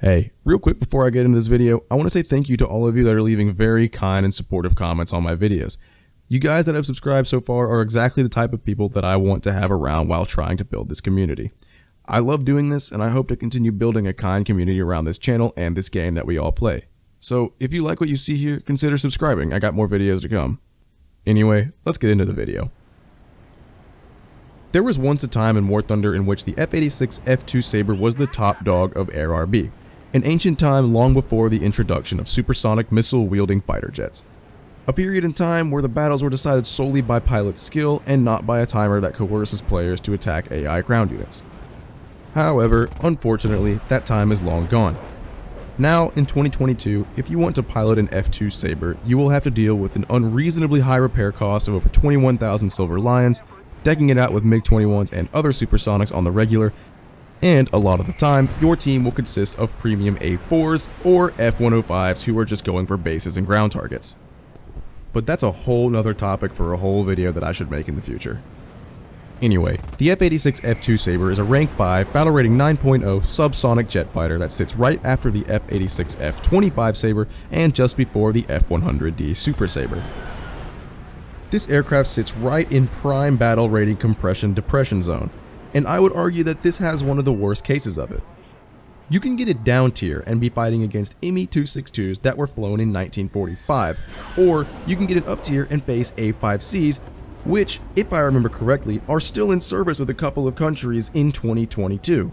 Hey, real quick before I get into this video, I want to say thank you to all of you that are leaving very kind and supportive comments on my videos. You guys that have subscribed so far are exactly the type of people that I want to have around while trying to build this community. I love doing this, and I hope to continue building a kind community around this channel and this game that we all play. So if you like what you see here, consider subscribing. I got more videos to come. Anyway, let's get into the video. There was once a time in War Thunder in which the F-86F-2 Sabre was the top dog of Air RB, an ancient time long before the introduction of supersonic missile-wielding fighter jets. A period in time where the battles were decided solely by pilot skill and not by a timer that coerces players to attack AI ground units. However, unfortunately, that time is long gone. Now, in 2022, if you want to pilot an F-2 Sabre, you will have to deal with an unreasonably high repair cost of over 21,000 Silver Lions, decking it out with MiG-21s and other supersonics on the regular, and a lot of the time, your team will consist of premium A4s or F-105s who are just going for bases and ground targets. But that's a whole nother topic for a whole video that I should make in the future. Anyway, the F-86F-2 Sabre is a rank 5, battle rating 9.0 subsonic jet fighter that sits right after the F-86F-25 Sabre and just before the F-100D Super Sabre. This aircraft sits right in prime battle rating compression depression zone, and I would argue that this has one of the worst cases of it. You can get it down tier and be fighting against Me-262s that were flown in 1945, or you can get it up tier and face A-5Cs, which, if I remember correctly, are still in service with a couple of countries in 2022.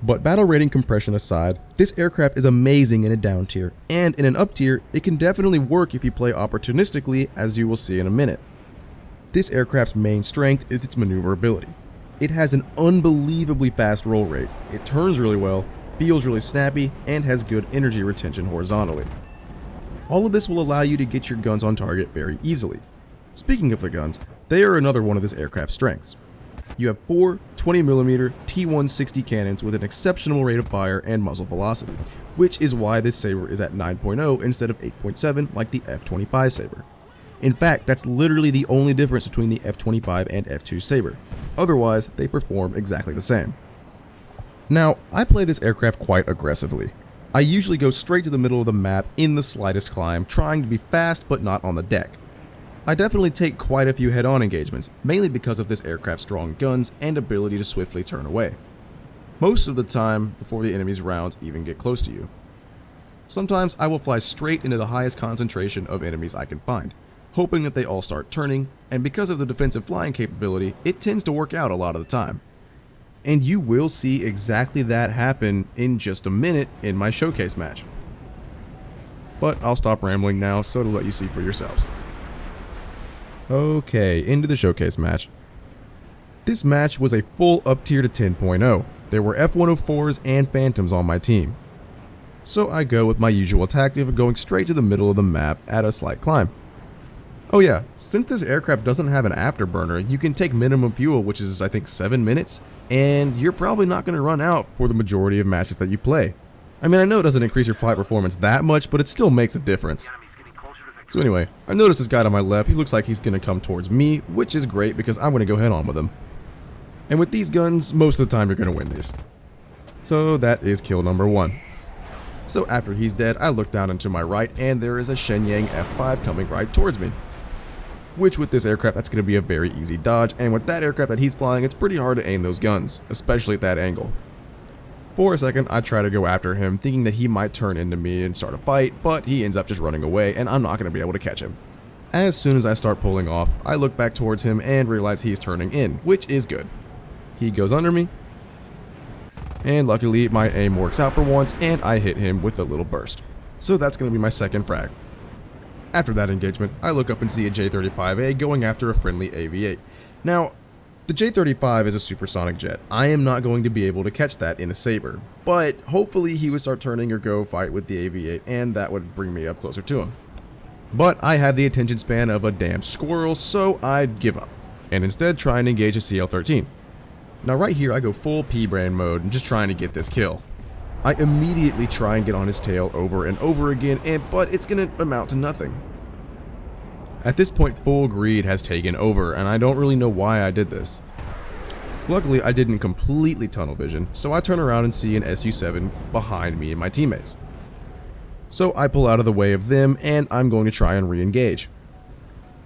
But battle rating compression aside, this aircraft is amazing in a down tier, and in an up tier, it can definitely work if you play opportunistically, as you will see in a minute. This aircraft's main strength is its maneuverability. It has an unbelievably fast roll rate, it turns really well, feels really snappy, and has good energy retention horizontally. All of this will allow you to get your guns on target very easily. Speaking of the guns, they are another one of this aircraft's strengths. You have 4 20mm T-160 cannons with an exceptional rate of fire and muzzle velocity, which is why this Sabre is at 9.0 instead of 8.7 like the F-25 Sabre. In fact, that's literally the only difference between the F-25 and F-2 Sabre. Otherwise, they perform exactly the same. Now, I play this aircraft quite aggressively. I usually go straight to the middle of the map in the slightest climb, trying to be fast but not on the deck. I definitely take quite a few head-on engagements, mainly because of this aircraft's strong guns and ability to swiftly turn away. Most of the time, before the enemy's rounds even get close to you. Sometimes I will fly straight into the highest concentration of enemies I can find, hoping that they all start turning, and because of the defensive flying capability, it tends to work out a lot of the time. And you will see exactly that happen in just a minute in my showcase match. But I'll stop rambling now so to let you see for yourselves. Okay, into the showcase match. This match was a full up tier to 10.0. There were F-104s and Phantoms on my team. So I go with my usual tactic of going straight to the middle of the map at a slight climb. Oh yeah, since this aircraft doesn't have an afterburner, you can take minimum fuel, which is I think 7 minutes, and you're probably not going to run out for the majority of matches that you play. I mean, I know it doesn't increase your flight performance that much, but it still makes a difference. So anyway, I noticed this guy on my left. He looks like he's going to come towards me, which is great because I'm going to go head on with him. And with these guns, most of the time you're going to win these. So that is kill number 1. So after he's dead, I look down and to my right, and there is a Shenyang F5 coming right towards me. Which with this aircraft, that's going to be a very easy dodge, and with that aircraft that he's flying, it's pretty hard to aim those guns, especially at that angle. For a second, I try to go after him, thinking that he might turn into me and start a fight, but he ends up just running away, and I'm not going to be able to catch him. As soon as I start pulling off, I look back towards him and realize he's turning in, which is good. He goes under me, and luckily my aim works out for once, and I hit him with a little burst. So that's going to be my second frag. After that engagement, I look up and see a J-35A going after a friendly AV-8. Now, the J-35 is a supersonic jet. I am not going to be able to catch that in a Sabre, but hopefully he would start turning or go fight with the AV-8, and that would bring me up closer to him. But I have the attention span of a damn squirrel, so I'd give up, and instead try and engage a CL-13. Now right here I go full P-brand mode and just trying to get this kill. I immediately try and get on his tail over and over again, but it's going to amount to nothing. At this point, full greed has taken over, and I don't really know why I did this. Luckily, I didn't completely tunnel vision, so I turn around and see an Su-7 behind me and my teammates. So I pull out of the way of them, and I'm going to try and re-engage.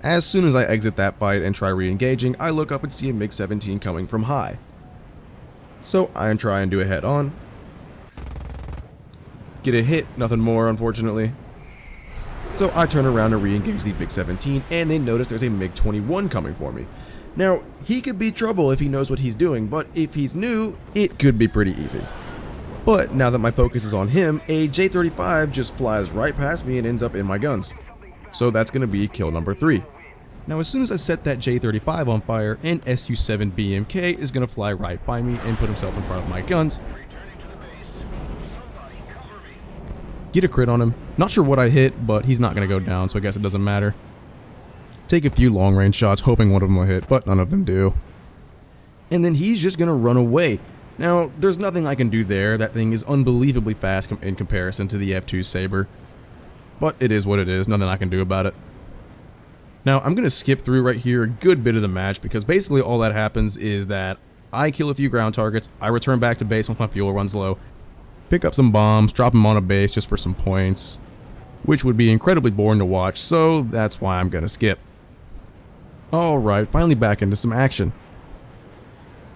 As soon as I exit that fight and try re-engaging, I look up and see a MiG-17 coming from high. So I try and do a head-on. Get a hit, nothing more unfortunately. So I turn around and re-engage the MiG-17, and then notice there's a MiG-21 coming for me. Now, he could be trouble if he knows what he's doing, but if he's new, it could be pretty easy. But now that my focus is on him, a J-35 just flies right past me and ends up in my guns. So that's going to be kill number 3. Now as soon as I set that J-35 on fire, an Su-7 BMK is going to fly right by me and put himself in front of my guns. Get a crit on him. Not sure what I hit, but he's not going to go down, so I guess it doesn't matter. Take a few long range shots, hoping one of them will hit, but none of them do. And then he's just going to run away. Now, there's nothing I can do there. That thing is unbelievably fast in comparison to the F-2 Sabre. But it is what it is, nothing I can do about it. Now, I'm going to skip through right here a good bit of the match, because basically all that happens is that I kill a few ground targets, I return back to base once my fuel runs low, pick up some bombs, drop them on a base just for some points, which would be incredibly boring to watch, so that's why I'm going to skip. Alright, finally back into some action.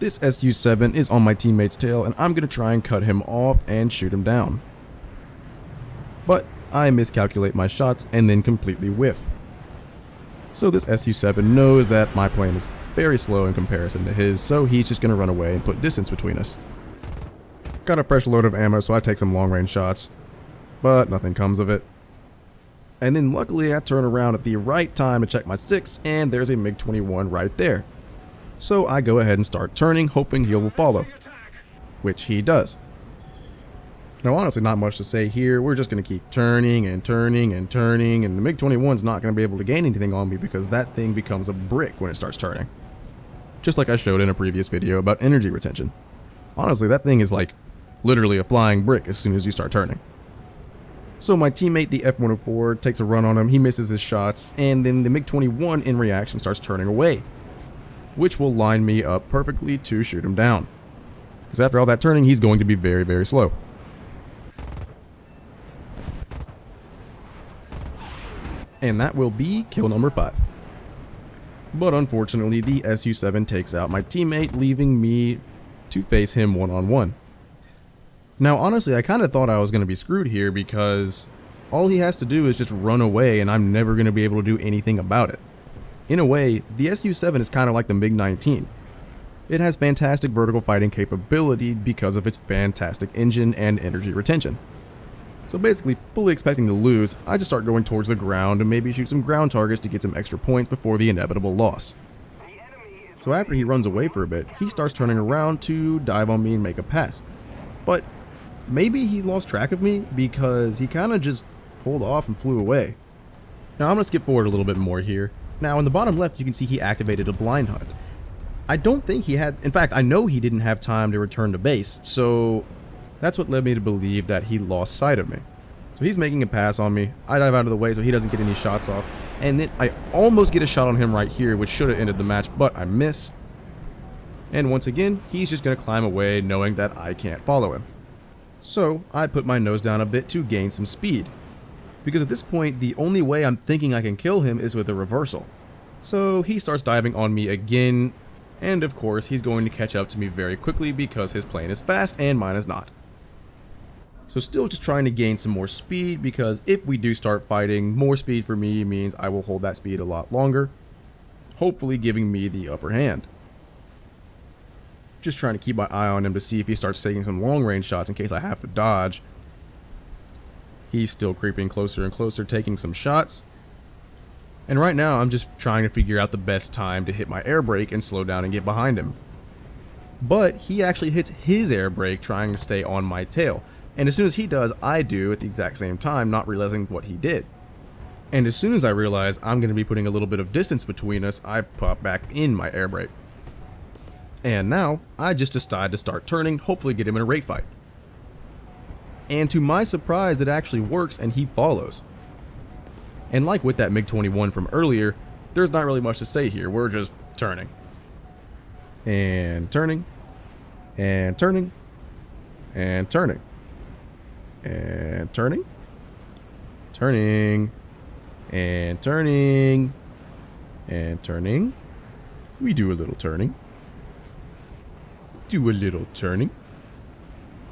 This Su-7 is on my teammate's tail, and I'm going to try and cut him off and shoot him down. But I miscalculate my shots and then completely whiff. So this Su-7 knows that my plane is very slow in comparison to his, so he's just going to run away and put distance between us. Got a fresh load of ammo, so I take some long range shots, but nothing comes of it. And then luckily I turn around at the right time to check my 6, and there's a MiG-21 right there. So I go ahead and start turning, hoping he will follow, which he does. Now honestly, not much to say here. We're just going to keep turning and turning and turning, and the MiG-21's not going to be able to gain anything on me because that thing becomes a brick when it starts turning. Just like I showed in a previous video about energy retention. Honestly, that thing is like literally a flying brick as soon as you start turning. So my teammate, the F-104, takes a run on him, he misses his shots, and then the MiG-21 in reaction starts turning away, which will line me up perfectly to shoot him down. Because after all that turning, he's going to be very, very slow. And that will be kill number 5. But unfortunately, the Su-7 takes out my teammate, leaving me to face him one-on-one. Now honestly, I kind of thought I was going to be screwed here because all he has to do is just run away and I'm never going to be able to do anything about it. In a way, the Su-7 is kind of like the MiG-19. It has fantastic vertical fighting capability because of its fantastic engine and energy retention. So basically, fully expecting to lose, I just start going towards the ground and maybe shoot some ground targets to get some extra points before the inevitable loss. So after he runs away for a bit, he starts turning around to dive on me and make a pass. But maybe he lost track of me because he kind of just pulled off and flew away. Now I'm going to skip forward a little bit more here. Now in the bottom left you can see he activated a blind hunt. I don't think he had, in fact I know he didn't have time to return to base, so that's what led me to believe that he lost sight of me. So he's making a pass on me, I dive out of the way so he doesn't get any shots off, and then I almost get a shot on him right here, which should have ended the match, but I miss. And once again, he's just going to climb away knowing that I can't follow him. So I put my nose down a bit to gain some speed, because at this point the only way I'm thinking I can kill him is with a reversal. So he starts diving on me again, and of course he's going to catch up to me very quickly because his plane is fast and mine is not. So still just trying to gain some more speed, because if we do start fighting, more speed for me means I will hold that speed a lot longer, hopefully giving me the upper hand. Just trying to keep my eye on him to see if he starts taking some long range shots in case I have to dodge. He's still creeping closer and closer, taking some shots. And right now I'm just trying to figure out the best time to hit my air brake and slow down and get behind him. But he actually hits his air brake trying to stay on my tail. And as soon as he does, I do at the exact same time, not realizing what he did. And as soon as I realize I'm going to be putting a little bit of distance between us, I pop back in my air brake. And now, I just decide to start turning, hopefully get him in a rate fight. And to my surprise, it actually works and he follows. And like with that MiG-21 from earlier, there's not really much to say here, we're just turning. and turning, and turning, and turning, and turning, turning, and turning, and turning. We do a little turning. Do a little turning.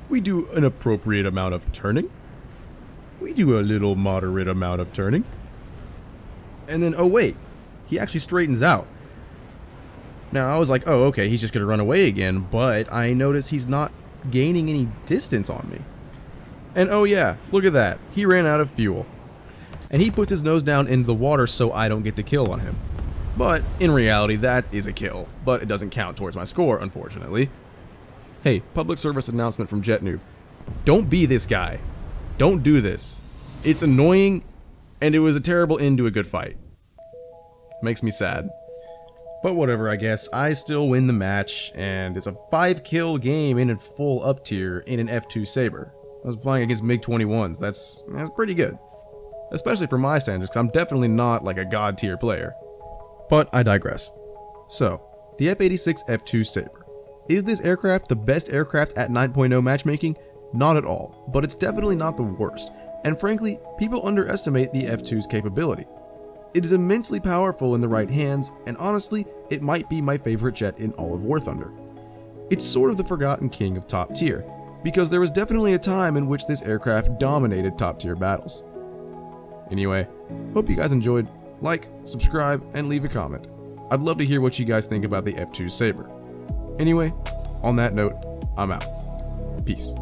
We do an appropriate amount of turning. We do a little moderate amount of turning. And then, oh wait, he actually straightens out. Now I was like, oh okay, he's just gonna run away again, but I notice he's not gaining any distance on me. And oh yeah, look at that, he ran out of fuel. And he puts his nose down into the water so I don't get the kill on him. But in reality, that is a kill, but it doesn't count towards my score, unfortunately. Hey, public service announcement from JetNoob. Don't be this guy. Don't do this. It's annoying, and it was a terrible end to a good fight. Makes me sad. But whatever, I guess. I still win the match, and it's a 5-kill game in a full up tier in an F-2 Sabre. I was playing against MiG-21s. That's pretty good. Especially for my standards, because I'm definitely not like a god tier player. But I digress. So, the F-86F-2 Sabre. Is this aircraft the best aircraft at 9.0 matchmaking? Not at all, but it's definitely not the worst, and frankly, people underestimate the F-2's capability. It is immensely powerful in the right hands, and honestly, it might be my favorite jet in all of War Thunder. It's sort of the forgotten king of top tier, because there was definitely a time in which this aircraft dominated top tier battles. Anyway, hope you guys enjoyed. Like, subscribe, and leave a comment. I'd love to hear what you guys think about the F-2 Sabre. Anyway, on that note, I'm out. Peace.